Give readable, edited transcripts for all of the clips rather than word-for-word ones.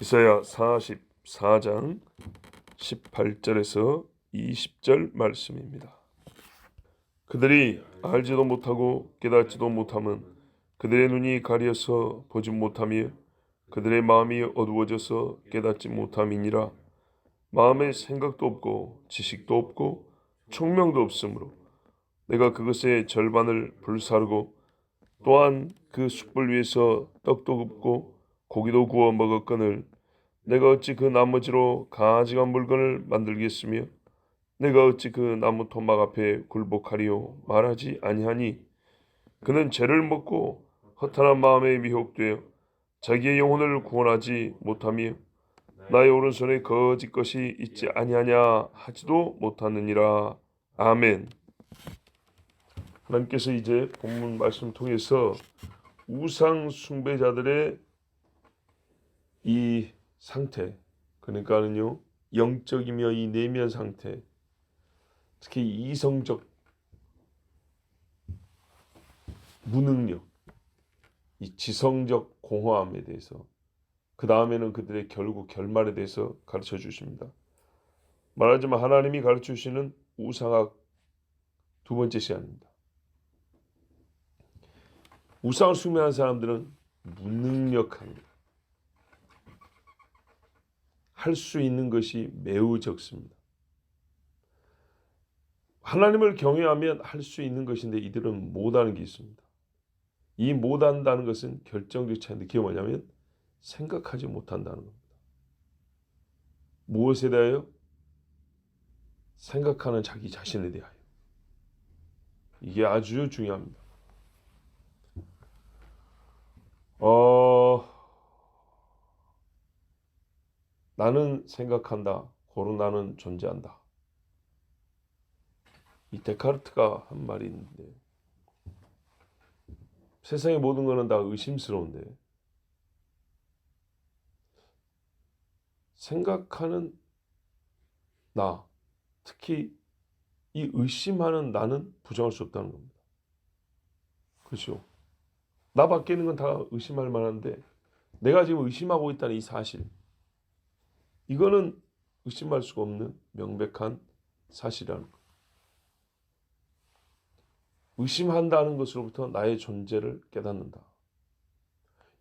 이사야 44장 18절에서 20절 말씀입니다. 그들이 알지도 못하고 깨닫지도 못함은 그들의 눈이 가려서 보지 못하며 그들의 마음이 어두워져서 깨닫지 못함이니라. 마음에 생각도 없고 지식도 없고 총명도 없으므로 내가 그것의 절반을 불사르고 또한 그 숯불 위에서 떡도 굽고 고기도 구워 먹었거늘 내가 어찌 그 나머지로 가증한 물건을 만들겠으며 내가 어찌 그 나무 토막 앞에 굴복하리요 말하지 아니하니 그는 죄를 먹고 허탄한 마음에 미혹되어 자기의 영혼을 구원하지 못하며 나의 오른손에 거짓 것이 있지 아니하냐 하지도 못하느니라. 아멘. 하나님께서 이제 본문 말씀 통해서 우상 숭배자들의 이 상태, 그러니까는요 영적이며 이 내면 상태, 특히 이성적 무능력, 이 지성적 공허함에 대해서, 그 다음에는 그들의 결국 결말에 대해서 가르쳐 주십니다. 말하자면 하나님이 가르쳐 주시는 우상학 두 번째 시간입니다. 우상을 숭배하는 사람들은 무능력합니다. 할 수 있는 것이 매우 적습니다. 하나님을 경외하면 할 수 있는 것인데 이들은 못하는 게 있습니다. 이 못한다는 것은 결정적 차이인데 그게 뭐냐면 생각하지 못한다는 겁니다. 무엇에 대하여? 생각하는 자기 자신에 대하여. 이게 아주 중요합니다. 나는 생각한다. 고로 나는 존재한다. 이 데카르트가 한 말이 있는데 세상의 모든 것은 다 의심스러운데 생각하는 나, 특히 이 의심하는 나는 부정할 수 없다는 겁니다. 그렇죠? 나 밖에 있는 건 다 의심할 만한데 내가 지금 의심하고 있다는 이 사실, 이거는 의심할 수가 없는 명백한 사실이라는 것. 의심한다는 것으로부터 나의 존재를 깨닫는다.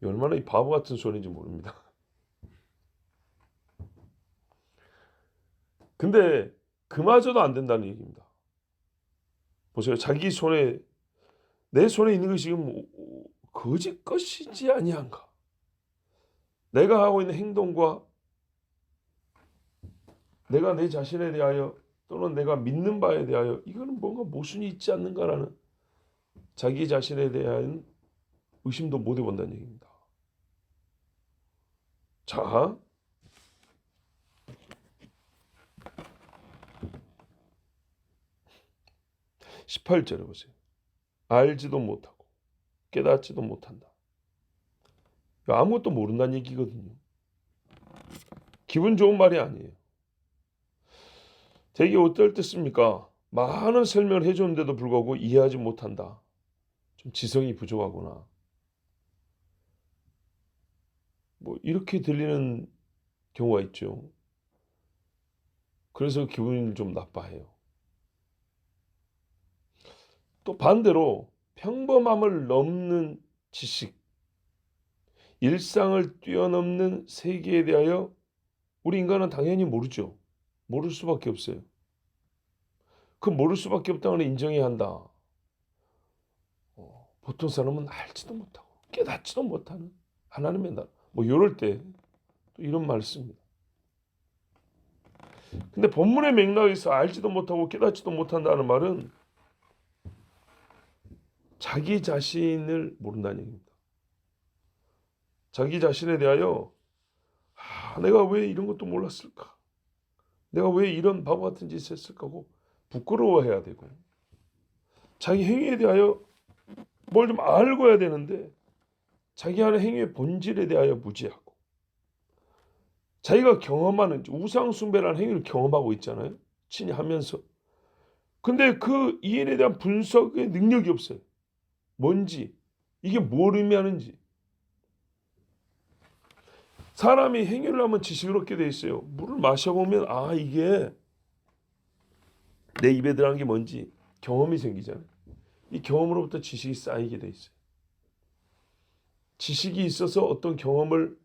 얼마나 이 바보 같은 소리인지 모릅니다. 근데 그마저도 안 된다는 얘기입니다. 보세요. 자기 손에, 내 손에 있는 것이 지금 거짓 것이지 아니한가? 내가 하고 있는 행동과 내가 내 자신에 대하여 또는 내가 믿는 바에 대하여 이거는 뭔가 모순이 있지 않는가라는 자기 자신에 대한 의심도 못 해본다는 얘기입니다. 자, 18절에 보세요. 알지도 못하고 깨닫지도 못한다. 아무것도 모른다는 얘기거든요. 기분 좋은 말이 아니에요. 되게 어떨 때 씁니까? 많은 설명을 해줬는데도 불구하고 이해하지 못한다. 좀 지성이 부족하구나. 뭐 이렇게 들리는 경우가 있죠. 그래서 기분이 좀 나빠해요. 또 반대로 평범함을 넘는 지식, 일상을 뛰어넘는 세계에 대하여 우리 인간은 당연히 모르죠. 모를 수밖에 없어요. 그 모를 수밖에 없다는 걸 인정해야 한다. 보통 사람은 알지도 못하고 깨닫지도 못하는 하나님의 나라. 뭐 이럴 때 또 이런 말을 씁니다. 근데 본문의 맥락에서 알지도 못하고 깨닫지도 못한다는 말은 자기 자신을 모른다는 얘기입니다. 자기 자신에 대하여 내가 왜 이런 것도 몰랐을까? 내가 왜 이런 바보 같은 짓을 했을까 하고 부끄러워해야 되고, 자기 행위에 대하여 뭘 좀 알고 해야 되는데 자기 하는 행위의 본질에 대하여 무지하고, 자기가 경험하는 우상 숭배라는 행위를 경험하고 있잖아요. 친히 하면서. 근데 그 이인에 대한 분석의 능력이 없어요. 뭔지, 이게 뭘 의미하는지. 사람이 행위를 하면 지식을 얻게 돼 있어요. 물을 마셔보면 이게 내 입에 들어간 게 뭔지 경험이 생기잖아요. 이 경험으로부터 지식이 쌓이게 돼 있어요. 지식이 있어서 어떤 경험을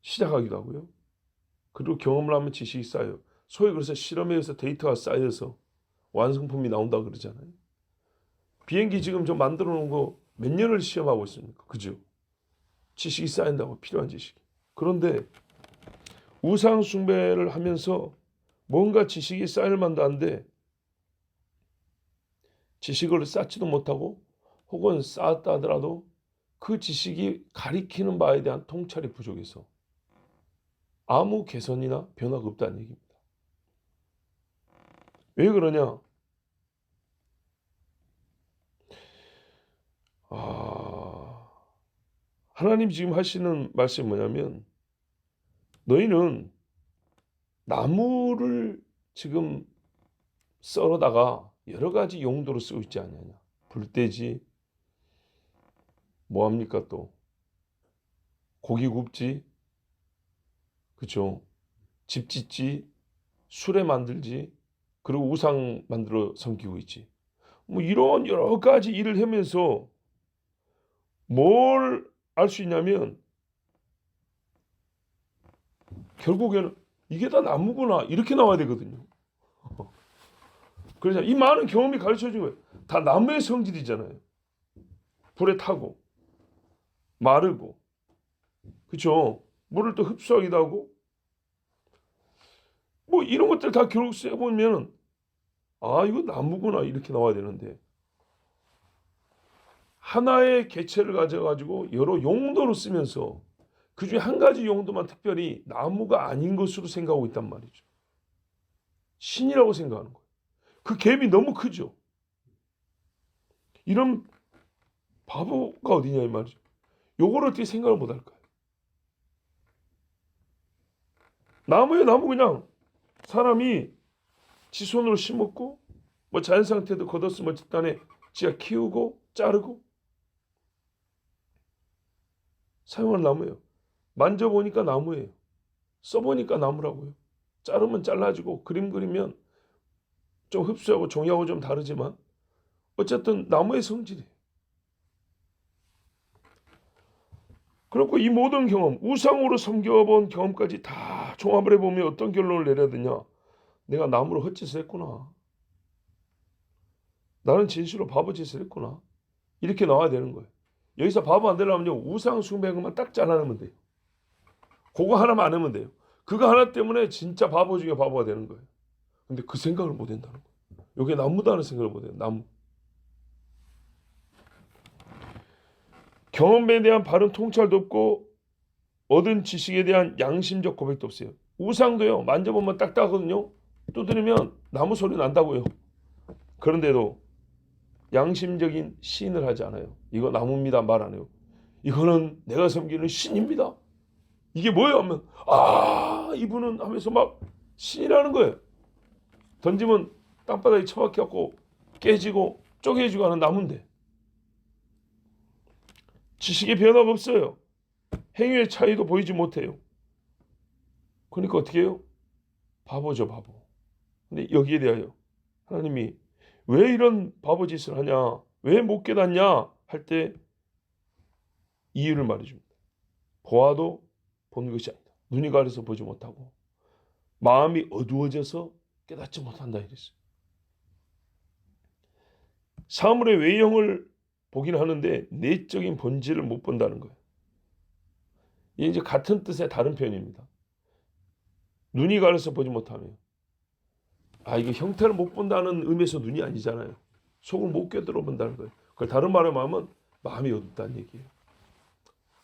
시작하기도 하고요. 그리고 경험을 하면 지식이 쌓여요. 소위 그래서 실험에 의해서 데이터가 쌓여서 완성품이 나온다 그러잖아요. 비행기 지금 저 만들어 놓은 거 몇 년을 시험하고 있습니까? 그죠? 지식이 쌓인다고, 필요한 지식이. 그런데 우상 숭배를 하면서 뭔가 지식이 쌓일 만도 한데 지식을 쌓지도 못하고 혹은 쌓았다 하더라도 그 지식이 가리키는 바에 대한 통찰이 부족해서 아무 개선이나 변화가 없다는 얘기입니다. 왜 그러냐? 하나님 지금 하시는 말씀이 뭐냐면 너희는 나무를 지금 썰어다가 여러 가지 용도로 쓰고 있지 않느냐. 불떼지, 뭐합니까 또? 고기 굽지, 그쵸? 집 짓지, 수레 만들지, 그리고 우상 만들어 섬기고 있지. 뭐 이런 여러 가지 일을 하면서 뭘 알 수 있냐면 결국에는 이게 다 나무구나 이렇게 나와야 되거든요. 그래서 이 많은 경험이 가르쳐 준 거예요. 다 나무의 성질이잖아요. 불에 타고 마르고 그렇죠. 물을 또 흡수하기도 하고 뭐 이런 것들 다 결국 써보면 이거 나무구나 이렇게 나와야 되는데 하나의 개체를 가져가지고 여러 용도로 쓰면서 그중에 한 가지 용도만 특별히 나무가 아닌 것으로 생각하고 있단 말이죠. 신이라고 생각하는 거예요. 그 갭이 너무 크죠. 이런 바보가 어디냐 이 말이죠. 요걸 어떻게 생각을 못 할까요? 나무에 나무 그냥 사람이 지 손으로 심었고 뭐 자연 상태도 걷었으면 집단에 지가 키우고 자르고 사용한 나무예요. 만져보니까 나무예요. 써보니까 나무라고요. 자르면 잘라지고 그림 그리면 좀 흡수하고 종이하고 좀 다르지만 어쨌든 나무의 성질이에요. 그렇고 이 모든 경험, 우상으로 섬겨본 경험까지 다 종합을 해보면 어떤 결론을 내려야 되냐. 내가 나무로 헛짓을 했구나. 나는 진실로 바보짓을 했구나. 이렇게 나와야 되는 거예요. 여기서 바보 안 되려면요. 우상 숭배한 것만 딱 잘라내면 돼요. 그거 하나만 안 하면 돼요. 그거 하나 때문에 진짜 바보 중에 바보가 되는 거예요. 근데 그 생각을 못 한다는 거예요. 여기에 나무다는 생각을 못 해요. 나무. 경험에 대한 바른 통찰도 없고 얻은 지식에 대한 양심적 고백도 없어요. 우상도요. 만져보면 딱딱하거든요. 두드리면 나무 소리 난다고요. 그런데도 양심적인 시인을 하지 않아요. 이거 나무입니다 말 안 해요. 이거는 내가 섬기는 신입니다. 이게 뭐예요? 하면 이분은 하면서 막 신이라는 거예요. 던지면 땅바닥에 처박혀갖고 깨지고 쪼개지고 하는 나무인데 지식의 변화가 없어요. 행위의 차이도 보이지 못해요. 그러니까 어떻게 해요? 바보죠 바보. 근데 여기에 대하여 하나님이 왜 이런 바보 짓을 하냐? 왜 못 깨닫냐? 할 때 이유를 말해줍니다. 보아도 보는 것이 아니다. 눈이 가려서 보지 못하고 마음이 어두워져서 깨닫지 못한다 이랬어요. 사물의 외형을 보긴 하는데 내적인 본질을 못 본다는 거예요. 이게 이제 같은 뜻의 다른 표현입니다. 눈이 가려서 보지 못하면 이게 형태를 못 본다는 의미에서 눈이 아니잖아요. 속을 못 꿰뚫어 본다는 거예요. 그걸 다른 말로 하면 마음이 어둡다는 얘기예요.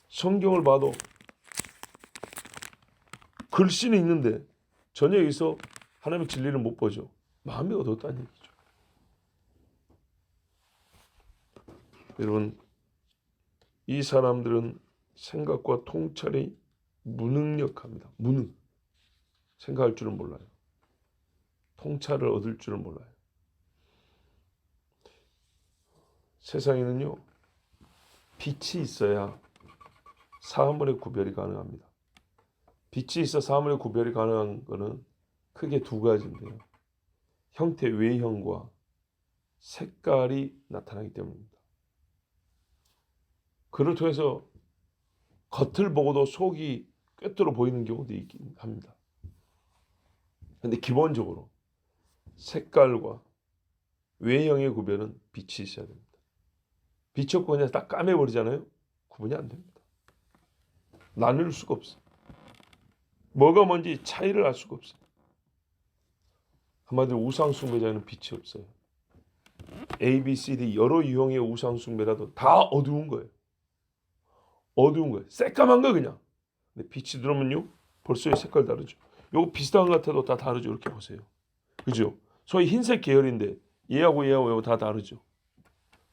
성경을 봐도 글씨는 있는데 전혀 여기서 하나님의 진리를 못 보죠. 마음이 어둡다는 얘기죠. 여러분, 이 사람들은 생각과 통찰이 무능력합니다. 무능. 생각할 줄은 몰라요. 통찰을 얻을 줄은 몰라요. 세상에는요, 빛이 있어야 사물의 구별이 가능합니다. 빛이 있어 사물의 구별이 가능한 것은 크게 두 가지인데요. 형태 외형과 색깔이 나타나기 때문입니다. 그를 통해서 겉을 보고도 속이 꿰뚫어 보이는 경우도 있긴 합니다. 그런데 기본적으로 색깔과 외형의 구별은 빛이 있어야 됩니다. 빛이 없고 그냥 딱 까매버리잖아요. 구분이 안 됩니다. 나눌 수가 없어요. 뭐가 뭔지 차이를 알 수가 없어요. 한마디로 우상숭배자는 빛이 없어요. A, B, C, D 여러 유형의 우상숭배라도 다 어두운 거예요. 어두운 거예요. 새까만 거 그냥. 근데 빛이 들어오면요 벌써 색깔 다르죠. 요거 비슷한 것 같아도 다 다르죠. 이렇게 보세요. 그죠? 소위 흰색 계열인데 얘하고 다 다르죠.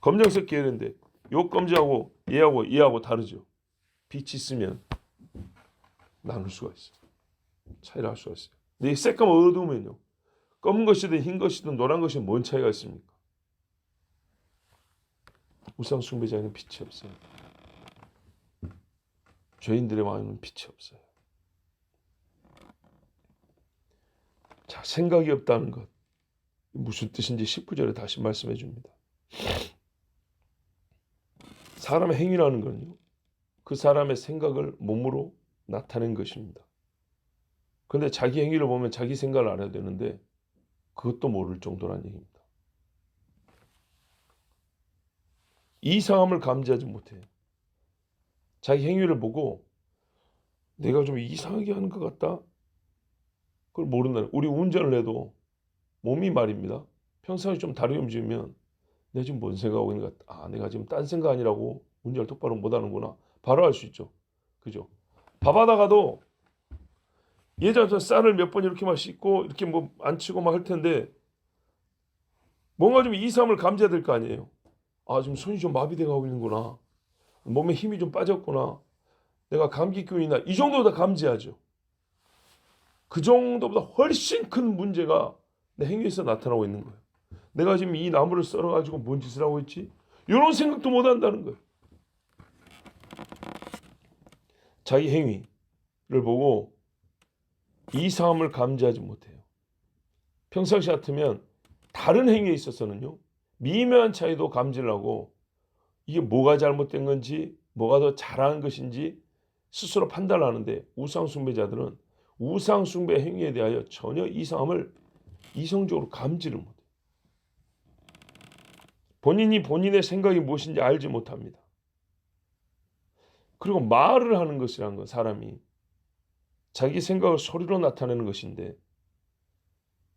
검정색 계열인데 요 검정하고 얘하고 다르죠. 빛이 있으면 나눌 수가 있어요. 차이를 알 수가 있어요. 근데 이 새까만 어두우면요 검은 것이든 흰 것이든 노란 것이든 뭔 차이가 있습니까? 우상 숭배자에는 빛이 없어요. 죄인들의 마음에는 빛이 없어요. 자, 생각이 없다는 것 무슨 뜻인지 19절에 다시 말씀해 줍니다. 사람의 행위라는 건요 그 사람의 생각을 몸으로 나타낸 것입니다. 그런데 자기 행위를 보면 자기 생각을 알아야 되는데 그것도 모를 정도라는 얘기입니다. 이상함을 감지하지 못해요. 자기 행위를 보고 내가 좀 이상하게 하는 것 같다. 그걸 모른다는. 우리 운전을 해도 몸이 말입니다. 평소에 좀 다르게 움직이면 내가 지금 뭔 생각하고 있는 것 같다. 아, 내가 지금 딴 생각 아니라고 운전을 똑바로 못하는구나. 바로 알 수 있죠. 그죠? 밥하다가도 예전에 쌀을 몇 번 이렇게 막 씻고 이렇게 뭐 안 치고 막 할 텐데 뭔가 좀 이상함을 감지해야 될 거 아니에요. 아, 지금 손이 좀 마비돼 가고 있는구나. 몸에 힘이 좀 빠졌구나. 내가 감기균이나 이 정도 다 감지하죠. 그 정도보다 훨씬 큰 문제가 내 행위에서 나타나고 있는 거예요. 내가 지금 이 나무를 썰어가지고 뭔 짓을 하고 있지? 이런 생각도 못 한다는 거예요. 자기 행위를 보고 이상함을 감지하지 못해요. 평상시 같으면 다른 행위에 있어서는요. 미묘한 차이도 감지를 하고 이게 뭐가 잘못된 건지 뭐가 더 잘한 것인지 스스로 판단을 하는데 우상숭배자들은 우상숭배 행위에 대하여 전혀 이상함을 이성적으로 감지를 못해요. 본인이 본인의 생각이 무엇인지 알지 못합니다. 그리고 말을 하는 것이라는 건 사람이 자기 생각을 소리로 나타내는 것인데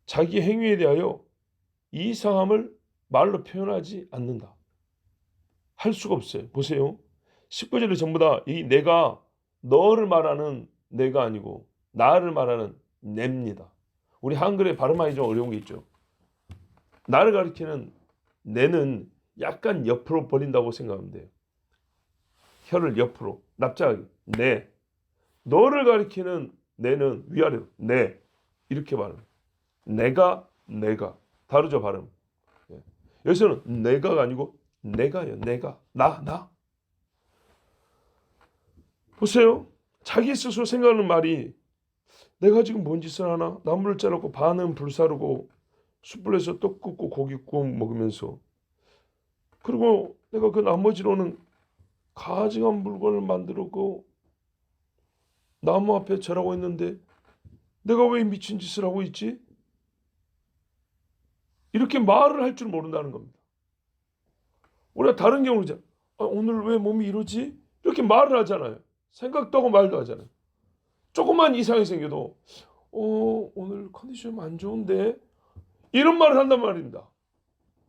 자기 행위에 대하여 이상함을 말로 표현하지 않는다. 할 수가 없어요. 보세요. 19절에 전부 다 이 내가 너를 말하는 내가 아니고 나를 말하는 내입니다. 우리 한글에 발음하기 좀 어려운 게 있죠. 나를 가리키는 내는 약간 옆으로 벌린다고 생각하면 돼요. 혀를 옆으로 납작하게 내. 너를 가리키는 내는 위아래로 내. 이렇게 발음. 내가 다르죠 발음. 여기서는 내가가 아니고 내가요. 내가 나. 보세요. 자기 스스로 생각하는 말이 내가 지금 뭔 짓을 하나? 나무를 자르고 반은 불사르고 숯불에서 떡 굽고 고기 구워 먹으면서 그리고 내가 그 나머지로는 가증한 물건을 만들고 나무 앞에 절하고 있는데 내가 왜 미친 짓을 하고 있지? 이렇게 말을 할 줄 모른다는 겁니다. 우리가 다른 경우죠. 오늘 왜 몸이 이러지? 이렇게 말을 하잖아요. 생각도 하고 말도 하잖아요. 조금만 이상이 생겨도 오늘 컨디션 안 좋은데 이런 말을 한단 말입니다.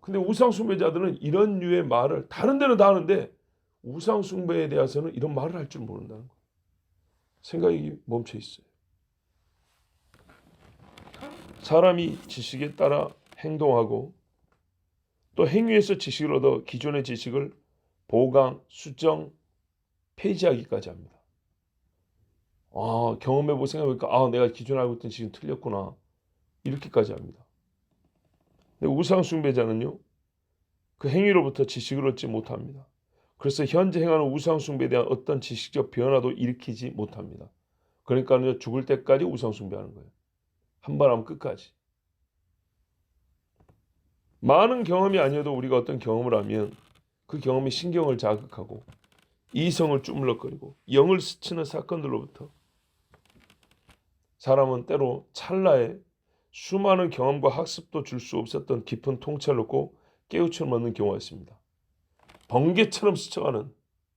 근데 우상숭배자들은 이런 류의 말을 다른 데는 다 하는데 우상숭배에 대해서는 이런 말을 할 줄 모른다는 거예요. 생각이 멈춰 있어요. 사람이 지식에 따라 행동하고 또 행위에서 지식을 얻어 기존의 지식을 보강, 수정, 폐지하기까지 합니다. 경험해보고 생각해보니까 내가 기존에 알고 있던 지식은 틀렸구나. 이렇게까지 합니다. 근데 우상숭배자는요. 그 행위로부터 지식을 얻지 못합니다. 그래서 현재 행하는 우상숭배에 대한 어떤 지식적 변화도 일으키지 못합니다. 그러니까 죽을 때까지 우상숭배하는 거예요. 한 번 하면 끝까지. 많은 경험이 아니어도 우리가 어떤 경험을 하면 그 경험이 신경을 자극하고 이성을 주물럭거리고 영을 스치는 사건들로부터 사람은 때로 찰나에 수많은 경험과 학습도 줄 수 없었던 깊은 통찰을 얻고 깨우침을 얻는 경우가 있습니다. 번개처럼 스쳐가는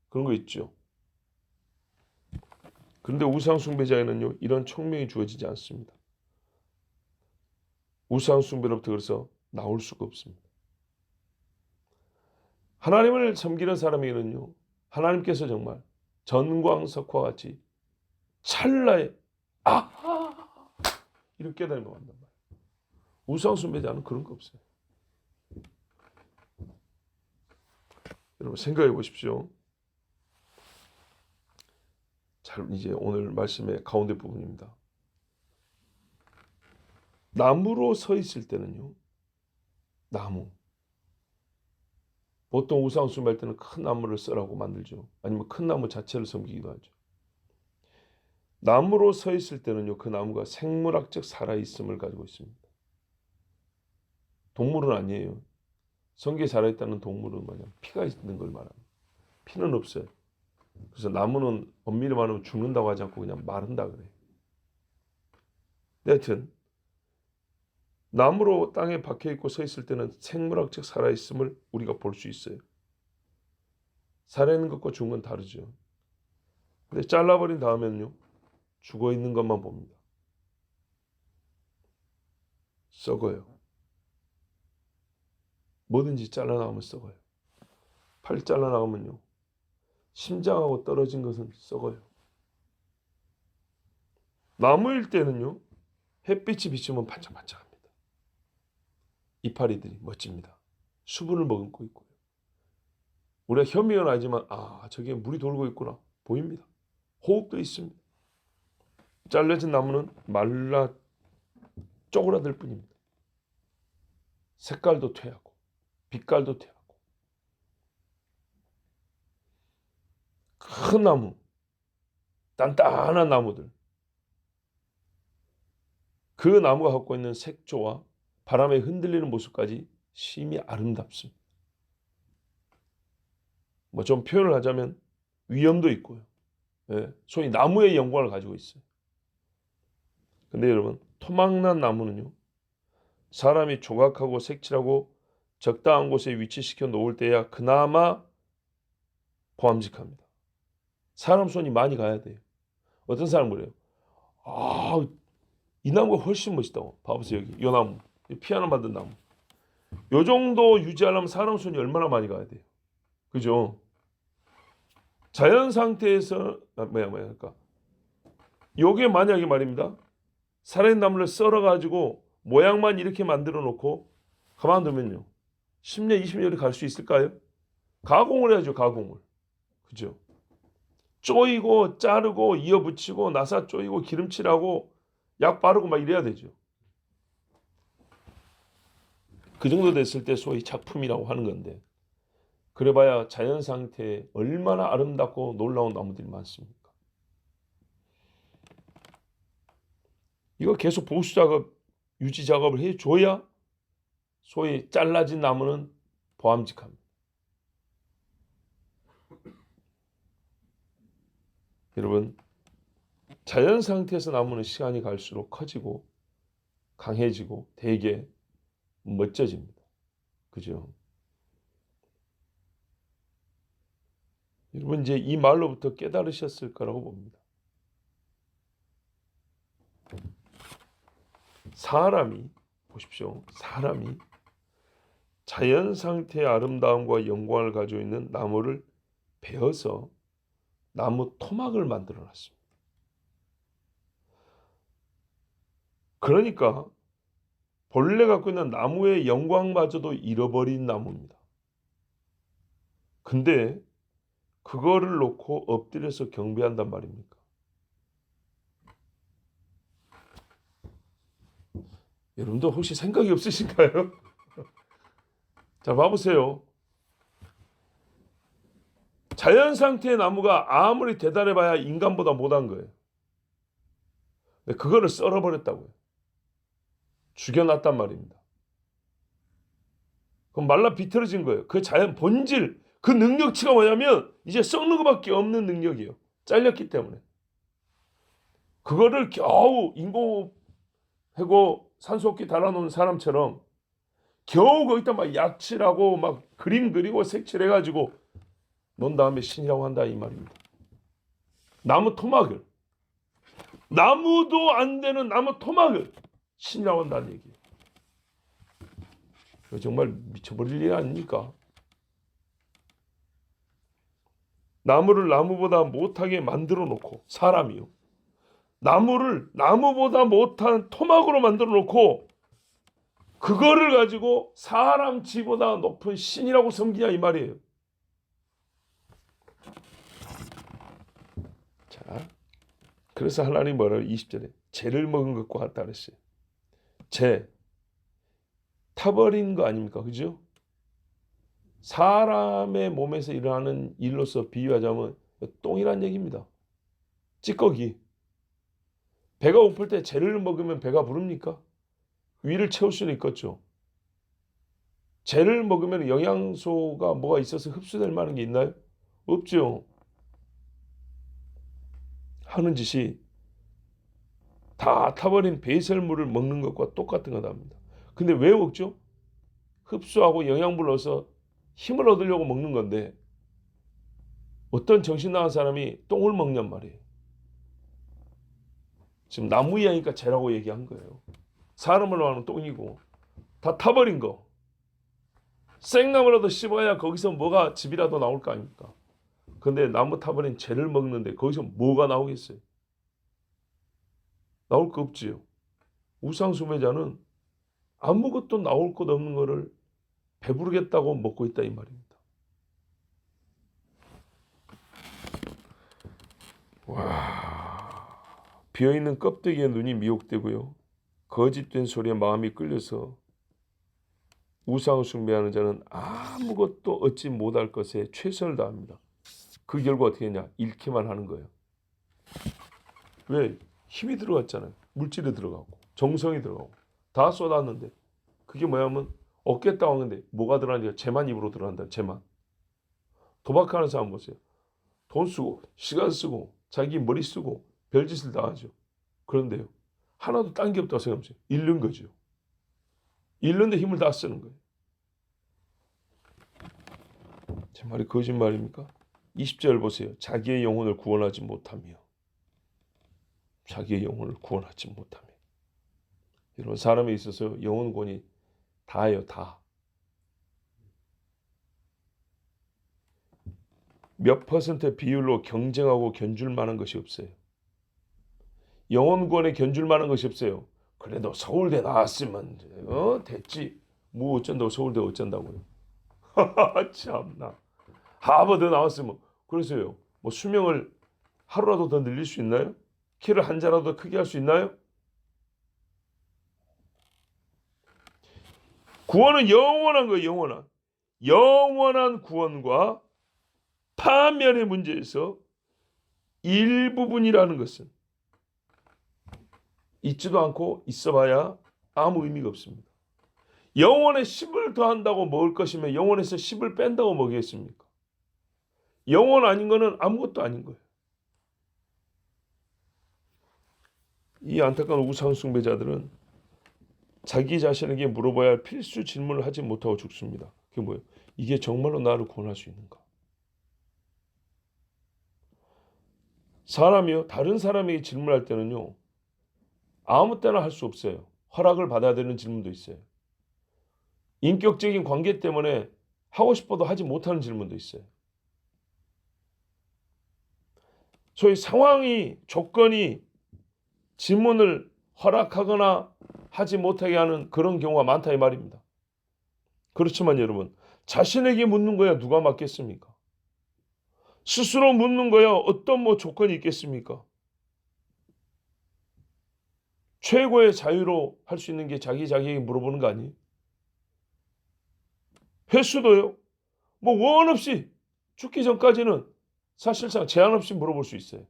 그런 거 있죠. 그런데 우상숭배자에는요, 이런 총명이 주어지지 않습니다. 우상숭배로부터 그래서 나올 수가 없습니다. 하나님을 섬기는 사람에게는요, 하나님께서 정말 전광석화 같이 찰나에 이렇게 깨달음을 받는단 말이에요. 우상숭배자는 그런 거 없어요. 여러분 생각해 보십시오. 잘 이제 오늘 말씀의 가운데 부분입니다. 나무로 서 있을 때는요. 나무. 보통 우상숭배할 때는 큰 나무를 쓰라고 만들죠. 아니면 큰 나무 자체를 섬기기도 하죠. 나무로 서 있을 때는요. 그 나무가 생물학적 살아있음을 가지고 있습니다. 동물은 아니에요. 성경에 살아있다는 동물은 뭐냐? 피가 있는 걸 말합니다. 피는 없어요. 그래서 나무는 엄밀히 말하면 죽는다고 하지 않고 그냥 마른다 그래요. 여하튼 나무로 땅에 박혀있고 서 있을 때는 생물학적 살아있음을 우리가 볼 수 있어요. 살아있는 것과 죽은 건 다르죠. 근데 잘라버린 다음에는요. 죽어있는 것만 봅니다. 썩어요. 뭐든지 잘라나가면 썩어요. 팔 잘라나가면요. 심장하고 떨어진 것은 썩어요. 나무일 때는요. 햇빛이 비추면 반짝반짝합니다. 이파리들이 멋집니다. 수분을 머금고 있고요. 우리가 현미는 알지만 저기에 물이 돌고 있구나 보입니다. 호흡도 있습니다. 잘려진 나무는 말라 쪼그라들 뿐입니다. 색깔도 퇴하고 빛깔도 퇴하고 큰 나무, 단단한 나무들 그 나무가 갖고 있는 색조와 바람에 흔들리는 모습까지 심히 아름답습니다. 뭐 좀 표현을 하자면 위엄도 있고요. 소위 나무의 영광을 가지고 있어요. 근데 여러분 토막난 나무는요. 사람이 조각하고 색칠하고 적당한 곳에 위치시켜 놓을 때야 그나마 보암직합니다. 사람 손이 많이 가야 돼요. 어떤 사람은 그래요. 이 나무가 훨씬 멋있다고. 봐보세요 여기. 이 나무. 피아노 만든 나무. 요 정도 유지하려면 사람 손이 얼마나 많이 가야 돼요. 그죠? 자연 상태에서 그러니까 요게 만약에 말입니다. 살아있는 나무를 썰어가지고 모양만 이렇게 만들어 놓고 가만두면요. 10년, 20년이 갈 수 있을까요? 가공을 해야죠. 가공을. 그죠? 쪼이고 자르고 이어붙이고 나사 쪼이고 기름칠하고 약 바르고 막 이래야 되죠. 그 정도 됐을 때 소위 작품이라고 하는 건데 그래봐야 자연 상태에 얼마나 아름답고 놀라운 나무들이 많습니까? 이거 계속 보수 작업, 유지 작업을 해줘야 소위 잘라진 나무는 보암직합니다. 여러분 자연 상태에서 나무는 시간이 갈수록 커지고 강해지고 되게 멋져집니다. 그죠? 여러분 이제 이 말로부터 깨달으셨을 거라고 봅니다. 사람이 보십시오. 사람이 자연 상태의 아름다움과 영광을 가지고 있는 나무를 베어서 나무 토막을 만들어 놨습니다. 그러니까 본래 갖고 있는 나무의 영광마저도 잃어버린 나무입니다. 근데 그거를 놓고 엎드려서 경배한단 말입니까? 여러분도 혹시 생각이 없으신가요? 자, 봐보세요. 자연 상태의 나무가 아무리 대단해봐야 인간보다 못한 거예요. 근데 그거를 썰어버렸다고요. 죽여놨단 말입니다. 그럼 말라 비틀어진 거예요. 그 자연 본질, 그 능력치가 뭐냐면 이제 썩는 것밖에 없는 능력이에요. 잘렸기 때문에. 그거를 겨우 인공해고 산소호흡기 달아놓은 사람처럼 겨우 거기다 막 약칠하고 막 그림 그리고 색칠해가지고 논 다음에 신이라고 한다 이 말입니다. 나무 토막을, 나무도 안 되는 나무 토막을 신이라고 한다는 얘기예요. 정말 미쳐버릴 일 아닙니까? 나무를 나무보다 못하게 만들어 놓고, 사람이요, 나무를 나무보다 못한 토막으로 만들어 놓고 그거를 가지고 사람 지보다 높은 신이라고 섬기냐 이 말이에요. 자, 그래서 하나님 뭐라고 20절에 죄를 먹은 것과 같다 그랬어요. 죄 타버린 거 아닙니까? 그죠? 사람의 몸에서 일어나는 일로서 비유하자면 똥이란 얘기입니다. 찌꺼기. 배가 고플 때 죄를 먹으면 배가 부릅니까? 위를 채울 수는 있겠죠. 죄를 먹으면 영양소가 뭐가 있어서 흡수될 만한 게 있나요? 없죠. 하는 짓이 다 타버린 배설물을 먹는 것과 똑같은 거답니다. 근데 왜 먹죠? 흡수하고 영양분을 얻어서 힘을 얻으려고 먹는 건데 어떤 정신 나간 사람이 똥을 먹냔 말이에요. 지금 나무 이야기니까 죄라고 얘기한 거예요. 사람을 하는 똥이고 다 타버린 거. 생나무라도 씹어야 거기서 뭐가 즙이라도 나올 거 아닙니까? 근데 나무 타버린 죄를 먹는데 거기서 뭐가 나오겠어요? 나올 거 없지요. 우상숭배자는 아무것도 나올 것 없는 거를 배부르겠다고 먹고 있다 이 말입니다. 와, 비어있는 껍데기에 눈이 미혹되고요. 거짓된 소리에 마음이 끌려서 우상을 숭배하는 자는 아무것도 얻지 못할 것에 최선을 다합니다. 그 결과 어떻게 했냐? 잃기만 하는 거예요. 왜? 힘이 들어갔잖아요. 물질이 들어가고 정성이 들어가고 다 쏟았는데 그게 뭐냐면 얻겠다고 하는데 뭐가 들어가는지 죄만 입으로 들어간다. 죄만. 도박하는 사람 보세요. 돈 쓰고 시간 쓰고 자기 머리 쓰고 별짓을 다 하죠. 그런데요. 하나도 딴 게 없다고 생각하세요. 잃는 거죠. 잃는데 힘을 다 쓰는 거예요. 제 말이 거짓말입니까? 20절 보세요. 자기의 영혼을 구원하지 못하며 자기의 영혼을 구원하지 못하며 여러분 사람에 있어서 영혼 구원이 다예요. 다. 몇 퍼센트 비율로 경쟁하고 견줄 만한 것이 없어요. 영혼 구원에 견줄 만한 것이 없어요. 그래도 서울대 나왔으면 됐지. 뭐 어쩐다고 서울대 어쩐다고요. 참나. 하버드 나왔으면 그래서요. 뭐 수명을 하루라도 더 늘릴 수 있나요? 키를 한 자라도 더 크게 할 수 있나요? 구원은 영원한 거예요. 영원한 구원과 파멸의 문제에서 일부분이라는 것은 있지도 않고 있어봐야 아무 의미가 없습니다. 영혼에 10을 더한다고 먹을 것이면 영혼에서 10을 뺀다고 먹이겠습니까? 영혼 아닌 거는 아무것도 아닌 거예요. 이 안타까운 우상숭배자들은 자기 자신에게 물어봐야 할 필수 질문을 하지 못하고 죽습니다. 그게 뭐예요? 이게 정말로 나를 구원할 수 있는가? 사람이요, 다른 사람에게 질문할 때는요, 아무 때나 할 수 없어요. 허락을 받아야 되는 질문도 있어요. 인격적인 관계 때문에 하고 싶어도 하지 못하는 질문도 있어요. 소위 상황이, 조건이 질문을 허락하거나 하지 못하게 하는 그런 경우가 많다 이 말입니다. 그렇지만 여러분, 자신에게 묻는 거야 누가 맞겠습니까? 스스로 묻는 거야 어떤 조건이 있겠습니까? 최고의 자유로 할 수 있는 게 자기에게 물어보는 거 아니에요? 횟수도요. 원 없이 죽기 전까지는 사실상 제한 없이 물어볼 수 있어요.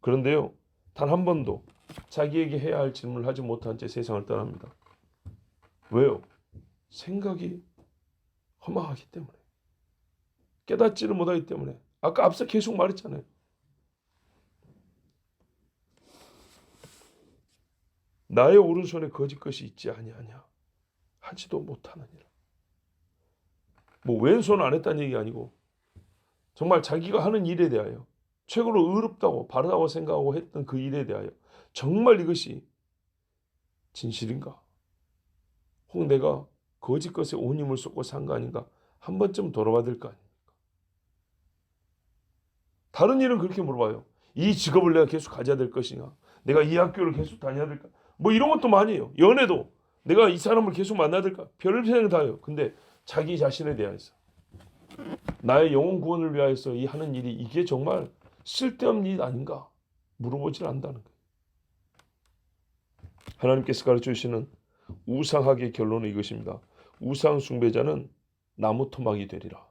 그런데요, 단 한 번도 자기에게 해야 할 질문을 하지 못한 채 세상을 떠납니다. 왜요? 생각이 허망하기 때문에. 깨닫지를 못하기 때문에. 아까 앞서 계속 말했잖아요. 나의 오른손에 거짓 것이 있지 아니하냐. 하지도 못하느니라. 뭐 왼손 안 했다는 얘기 아니고 정말 자기가 하는 일에 대하여 최고로 의롭다고 바르다고 생각하고 했던 그 일에 대하여 정말 이것이 진실인가? 혹 내가 거짓 것에 온 힘을 쏟고 산 거 아닌가? 한 번쯤 돌아봐야 될 거 아닙니까? 다른 일은 그렇게 물어봐요. 이 직업을 내가 계속 가져야 될 것이냐? 내가 이 학교를 계속 다녀야 될까? 뭐 이런 것도 많이 해요. 연애도 내가 이 사람을 계속 만나야 될까? 별의별 다 해요. 근데 자기 자신에 대해서 나의 영혼 구원을 위하여서 이 하는 일이 이게 정말 쓸데없는 일 아닌가? 물어보질 않는다는 거예요. 하나님께서 가르쳐 주시는 우상학의 결론은 이것입니다. 우상 숭배자는 나무 토막이 되리라.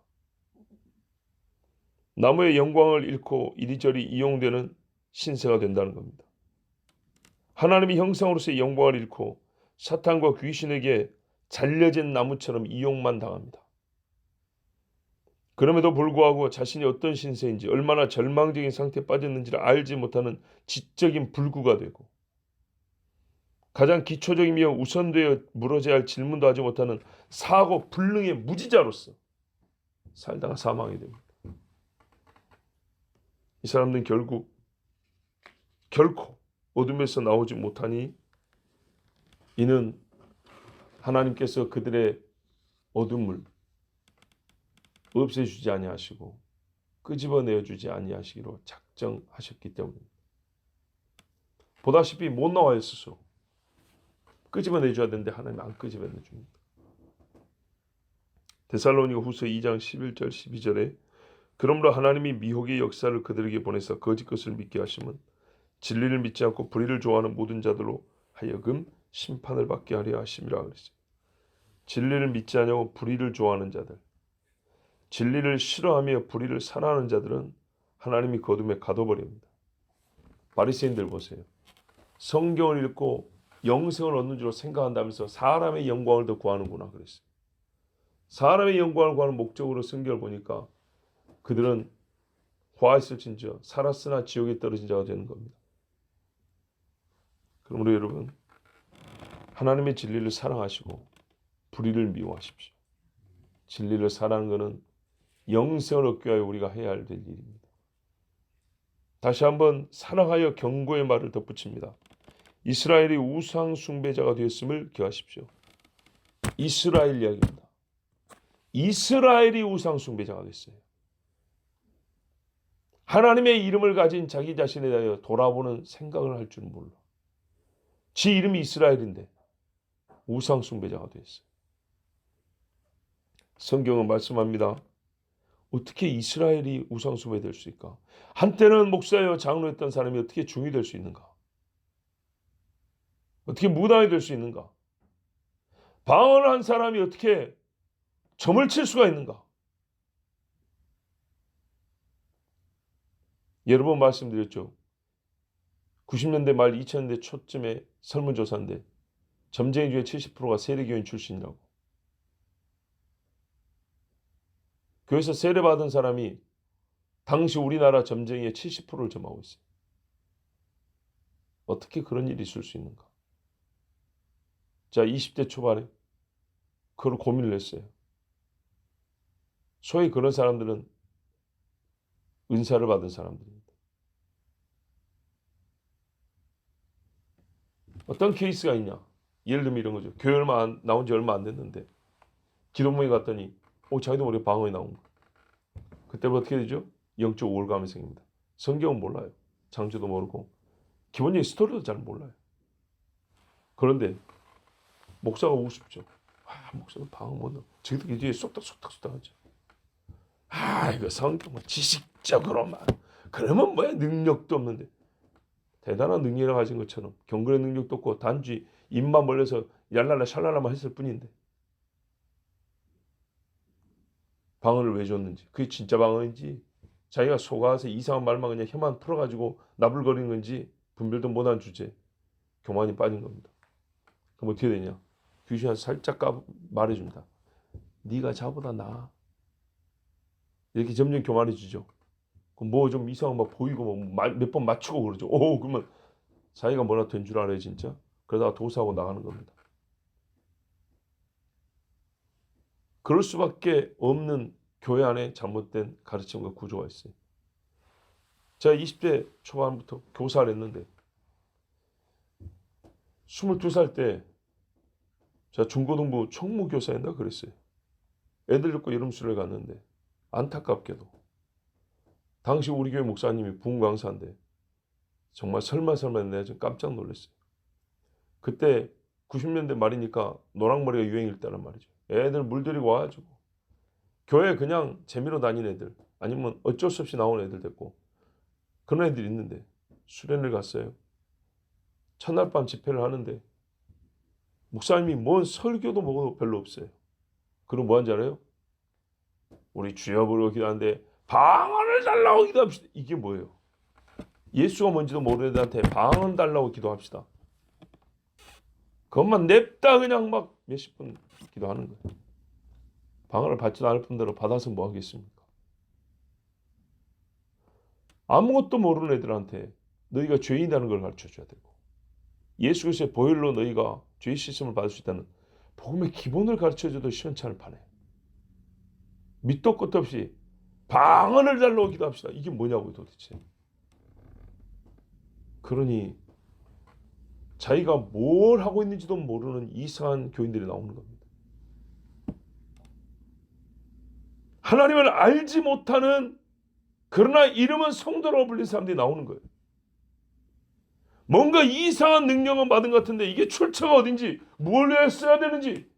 나무의 영광을 잃고 이리저리 이용되는 신세가 된다는 겁니다. 하나님의 형상으로서의 영광을 잃고 사탄과 귀신에게 잘려진 나무처럼 이용만 당합니다. 그럼에도 불구하고 자신이 어떤 신세인지 얼마나 절망적인 상태에 빠졌는지를 알지 못하는 지적인 불구가 되고 가장 기초적이며 우선되어 물어져야 할 질문도 하지 못하는 사고 불능의 무지자로서 살다가 사망이 됩니다. 이 사람들은 결코 어둠에서 나오지 못하니 이는 하나님께서 그들의 어둠을 없애주지 아니하시고 끄집어내어주지 아니하시기로 작정하셨기 때문입니다. 보다시피 못 나와요 스스로. 끄집어내줘야 되는데 하나님 안 끄집어내줍니다. 데살로니가 후서 2장 11절 12절에 그러므로 하나님이 미혹의 역사를 그들에게 보내서 거짓 것을 믿게 하심은 진리를 믿지 않고 불의를 좋아하는 모든 자들로 하여금 심판을 받게 하려 하심이라 그랬어요. 진리를 믿지 않고 불의를 좋아하는 자들, 진리를 싫어하며 불의를 사랑하는 자들은 하나님이 거둠에 가둬버립니다. 바리새인들 보세요. 성경을 읽고 영생을 얻는 줄로 생각한다면서 사람의 영광을 더 구하는구나 그랬어요. 사람의 영광을 구하는 목적으로 성경을 보니까 그들은 화있을진저 살았으나 지옥에 떨어진 자가 되는 겁니다. 그러므로 여러분 하나님의 진리를 사랑하시고 불의를 미워하십시오. 진리를 사랑하는 것은 영생을 얻기 위하여 우리가 해야 할 일입니다. 다시 한번 사랑하여 경고의 말을 덧붙입니다. 이스라엘이 우상 숭배자가 되었음을 기억하십시오. 이스라엘 이야기입니다. 이스라엘이 우상 숭배자가 됐어요. 하나님의 이름을 가진 자기 자신에 대하여 돌아보는 생각을 할 줄 몰라. 지 이름이 이스라엘인데 우상 숭배자가 됐어요. 성경은 말씀합니다. 어떻게 이스라엘이 우상 숭배될 수 있을까? 한때는 목사여 장로였던 사람이 어떻게 중이 될 수 있는가? 어떻게 무당이 될 수 있는가? 방언을 한 사람이 어떻게 점을 칠 수가 있는가? 여러 번 말씀드렸죠. 90년대 말 2000년대 초쯤에 설문조사인데 점쟁이 중에 70%가 세례교인 출신이라고. 교회에서 세례받은 사람이 당시 우리나라 점쟁이의 70%를 점하고 있어요. 어떻게 그런 일이 있을 수 있는가? 자, 20대 초반에 그걸 고민을 했어요. 소위 그런 사람들은 은사를 받은 사람들입니다. 어떤 케이스가 있냐? 예를 들면 이런 거죠. 교회 나온 지 얼마 안 됐는데 기도모임 갔더니 자기도 모르게 방언이 나온 거예요. 그때부터 어떻게 되죠? 영적 우월감이 생깁니다. 성경은 몰라요. 장조도 모르고 기본적인 스토리도 잘 몰라요. 그런데 목사가 우습죠. 목사는 방언 못 넣어. 저기도 뒤에 쏙닥쏙닥 하죠. 이거 성경 지식적으로만 그러면 뭐야 능력도 없는데 대단한 능력을 가진 것처럼 경건의 능력도 없고 단지 입만 벌려서 얄랄라 샬랄라만 했을 뿐인데 방언을 왜 줬는지 그게 진짜 방언인지 자기가 속아서 이상한 말만 그냥 혀만 풀어가지고 나불거리는 건지 분별도 못한 주제 교만이 빠진 겁니다. 그럼 어떻게 되냐? 귀신한테 살짝 말해준다. 네가 자보다 나아. 이렇게 점점 교만해지죠. 그럼 뭐 좀 이상한 거 보이고 뭐 몇 번 맞추고 그러죠. 오, 그러면 자기가 뭐라 된 줄 알아요, 진짜. 그러다가 도사하고 나가는 겁니다. 그럴 수밖에 없는 교회 안에 잘못된 가르침과 구조가 있어요. 제가 20대 초반부터 교사를 했는데 22살 때 제가 중고등부 총무교사였나 그랬어요. 애들 데리고 여름수련회 갔는데 안타깝게도 당시 우리 교회 목사님이 부흥강사인데 정말 설마 내가 좀 깜짝 놀랐어요. 그때 90년대 말이니까 노랑머리가 유행일 때란 말이죠. 애들 물들이고 와가지고 교회 그냥 재미로 다니는 애들 아니면 어쩔 수 없이 나오는 애들 됐고 그런 애들이 있는데 수련을 갔어요. 첫날 밤 집회를 하는데 목사님이 뭔 설교도 뭐도 별로 없어요. 그럼 뭐 한지 알아요? 우리 주여 부르고 기도하는데 방언을 달라고 기도합시다. 이게 뭐예요? 예수가 뭔지도 모르는 애들한테 방언 달라고 기도합시다. 그것만 냅다 그냥 막 몇십 분 기도하는 거예요. 방언을 받지도 않을 뿐더러 받아서 뭐 하겠습니까? 아무것도 모르는 애들한테 너희가 죄인이라는 걸 가르쳐줘야 되고 예수 그리스도의 보혈로 너희가 죄 씻음을 받을 수 있다는 복음의 기본을 가르쳐줘도 시원찮을 판에 밑도 끝도 없이 방언을 달라고 기도합시다. 이게 뭐냐고요 도대체. 그러니 자기가 뭘 하고 있는지도 모르는 이상한 교인들이 나오는 겁니다. 하나님을 알지 못하는 그러나 이름은 성도라고 불린 사람들이 나오는 거예요. 뭔가 이상한 능력은 받은 것 같은데 이게 출처가 어딘지 뭘 했어야 되는지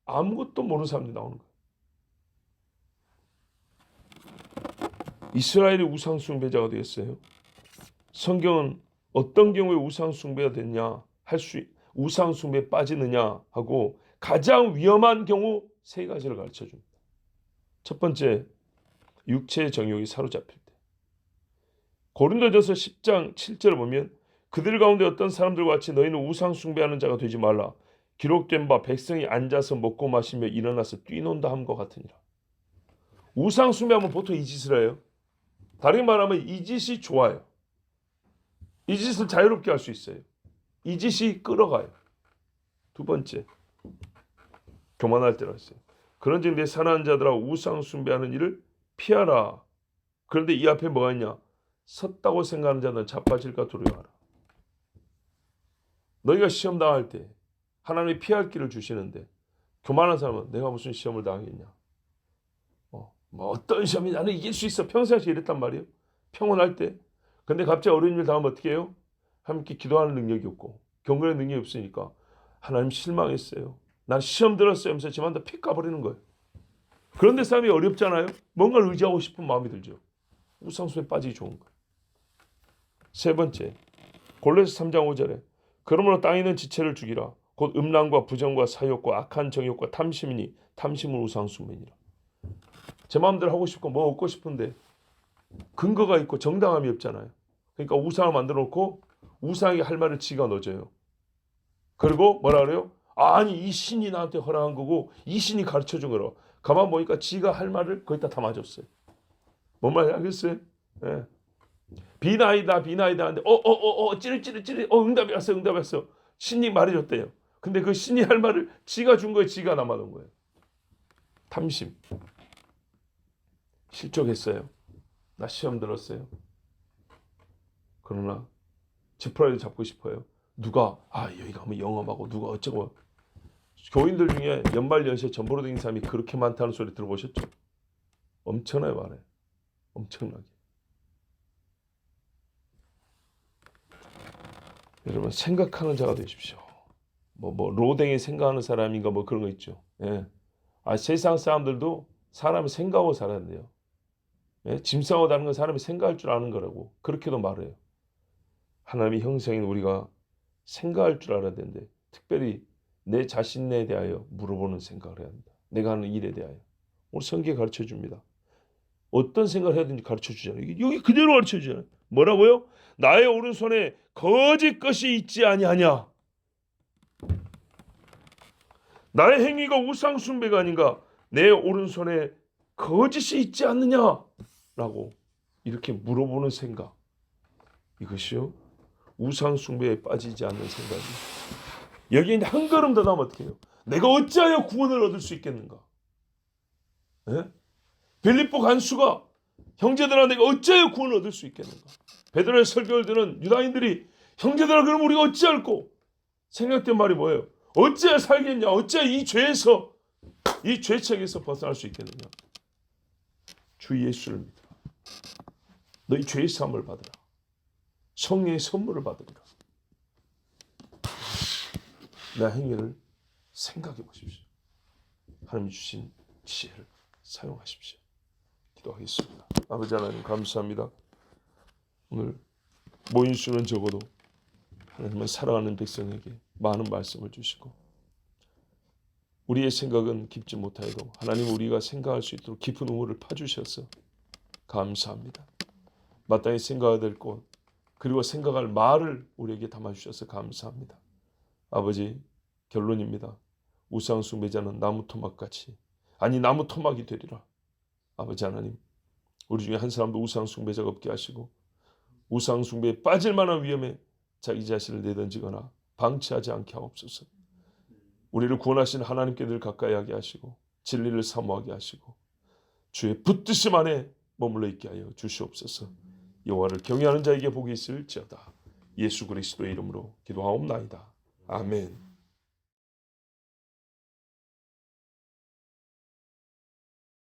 아무것도 모르는 사람들이 나오는 거예요. 이스라엘이 우상 숭배자가 되었어요. 성경은 어떤 경우에 우상 숭배가 됐냐 우상 숭배에 빠지느냐 하고 가장 위험한 경우 세 가지를 가르쳐 줍니다. 첫 번째, 육체의 정욕이 사로잡힐 때. 고린도전서 10장 7절을 보면 그들 가운데 어떤 사람들과 같이 너희는 우상 숭배하는 자가 되지 말라. 기록된 바 백성이 앉아서 먹고 마시며 일어나서 뛰논다 함과 같으니라. 우상 숭배하면 보통 이 짓을 해요. 다르게 말하면 이 짓이 좋아요. 이 짓을 자유롭게 할 수 있어요. 이 짓이 끌어가요. 두 번째, 교만할 때라 했어요. 그런즉 내 사랑하는 자들아 우상 숭배하는 일을 피하라. 그런데 이 앞에 뭐가 있냐? 섰다고 생각하는 자는 자빠질까 두려워하라. 너희가 시험 당할 때 하나님이 피할 길을 주시는데 교만한 사람은 내가 무슨 시험을 당하겠냐? 뭐 어떤 시험이 나는 이길 수 있어. 평상시에 이랬단 말이에요. 평온할 때. 근데 갑자기 어려운 일 당하면 어떻게 해요? 함께 기도하는 능력이 없고 경건의 능력이 없으니까 하나님 실망했어요. 난 시험 들었어요 하면서 집안다 픽 가버리는 거예요. 그런데 삶이 어렵잖아요. 뭔가를 의지하고 싶은 마음이 들죠. 우상숭배에 빠지기 좋은 거예요. 세 번째, 골로새 3장 5절에 그러므로 땅에 있는 지체를 죽이라. 곧 음란과 부정과 사욕과 악한 정욕과 탐심이니 탐심은 우상숭배니라. 제 마음대로 하고 싶고 뭐 얻고 싶은데 근거가 있고 정당함이 없잖아요. 그러니까 우상을 만들어 놓고 우상에게 할 말을 지가 넣어줘요. 그리고 뭐라 그래요? 아니 이 신이 나한테 허락한 거고 이 신이 가르쳐준 거라. 가만 보니까 지가 할 말을 거기다 다 맞았어요. 뭔 말인지 알겠어요? 예. 비나이다 하는데 찌릿 응답이 왔어. 신이 말해줬대요. 근데 그 신이 할 말을 지가 준 거예요. 지가 남아놓은 거예요. 탐심. 실족했어요. 나 시험 들었어요. 그러나 지푸라기 잡고 싶어요. 누가 여기 가면 영험하고 누가 어쩌고. 교인들 중에 연말연시에 전보로 댕긴 사람이 그렇게 많다는 소리 들어보셨죠? 엄청나게 많아요. 엄청나게. 여러분 생각하는 자가 되십시오. 로댕이 생각하는 사람인가 그런 거 있죠. 예. 세상 사람들도 사람이 생각하고 살아야 돼요. 예? 짐 싸고 다는 건 사람이 생각할 줄 아는 거라고 그렇게도 말해요. 하나님의 형상인 우리가 생각할 줄 알아야 되는데 특별히 내 자신에 대하여 물어보는 생각을 해야 합니다. 내가 하는 일에 대하여. 오늘 성경이 가르쳐 줍니다. 어떤 생각을 해야 되는지 가르쳐 주잖아요. 여기 그대로 가르쳐 주잖아요. 뭐라고요? 나의 오른손에 거짓 것이 있지 아니하냐. 나의 행위가 우상 숭배가 아닌가? 내 오른손에 거짓이 있지 않느냐라고 이렇게 물어보는 생각. 이것이요 우상 숭배에 빠지지 않는 생각이. 여기에 이제 한 걸음 더 나면 어떻게 해요? 내가 어찌하여 구원을 얻을 수 있겠는가? 예? 빌립보 간수가 형제들아 내가 어찌하여 구원을 얻을 수 있겠는가? 베드로의 설교를 듣는 유다인들이 형제들아 그럼 우리가 어찌할꼬? 생각된 말이 뭐예요? 어찌하여 살겠냐? 어찌하여 이 죄에서 이 죄책에서 벗어날 수 있겠느냐? 주 예수를 믿으라. 너희 죄의 사함을 받으라. 성령의 선물을 받으리라. 내 행위를 생각해 보십시오. 하나님 주신 지혜를 사용하십시오. 기도하겠습니다. 아버지 하나님 감사합니다. 오늘 모인 수는 적어도 하나님은 사랑하는 백성에게 많은 말씀을 주시고 우리의 생각은 깊지 못하여도 하나님 우리가 생각할 수 있도록 깊은 우물을 파주셔서 감사합니다. 마땅히 생각해야 될 곳 그리고 생각할 말을 우리에게 담아주셔서 감사합니다. 아버지 결론입니다. 우상 숭배자는 나무 토막같이 아니 나무 토막이 되리라. 아버지 하나님 우리 중에 한 사람도 우상 숭배자가 없게 하시고 우상 숭배에 빠질 만한 위험에 자기 자신을 내던지거나 방치하지 않게 하옵소서. 우리를 구원하신 하나님께 늘 가까이 하게 하시고 진리를 사모하게 하시고 주의 붙드심 안에 머물러 있게 하여 주시옵소서. 여호와를 경외하는 자에게 복이 있을지어다. 예수 그리스도의 이름으로 기도하옵나이다. 아멘.